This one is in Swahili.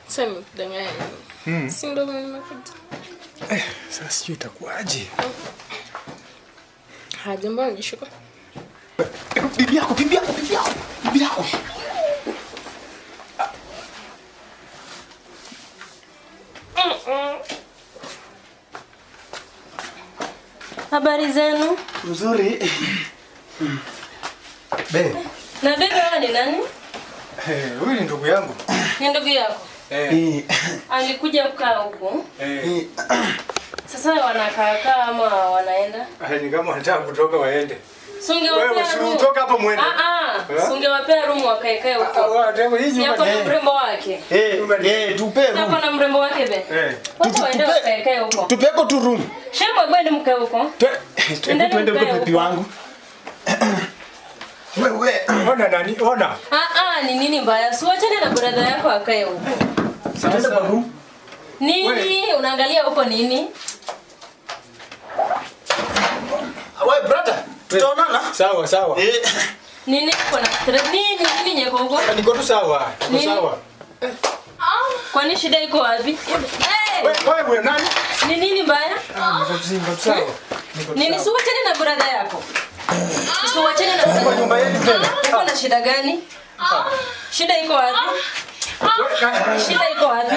Sasa nimekudanganya. Si ndio nimekuja. Sasa sijui itakuaje. Jambo nijishuka. Bibi yako. Habari zenu? Nzuri. Be. Na bebe wewe ni nani? Huyu ni ndugu yangu. Ni ndugu yako? Alikuja kukaa huko. Sasa wanakaa ama wanaenda? Ni kama wanataka kutoka waende. Sungewapea room. Kutoka hapo muende. Sungewapea room wakaekae huko. Si hapo na mrembo wake. Tupe room. Hapo na mrembo wake be. Wacha waende wakaekae huko. Tupeko tu room. Shamba bwana mkae huko. Twende kwa bibi wangu. Wewe, ona nani? Ona. Ni nini mbaya? Si wachane na brother yako akae huko. Sasa kwa room. Nini? Unaangalia huko nini? Wewe brother, tutaonana? Sawa. Nini uko na stress? Nini nyeko huko? Niko tu sawa. Niko sawa. Kwani shida iko wapi? Wewe nani? Ni nini mbaya? Niko sawa. Nini si wachane na brother yako? Si wachane na brother. Kwa nyumba yetu tena. Uko na shida gani? Shida iko wapi? Shida iko wapi?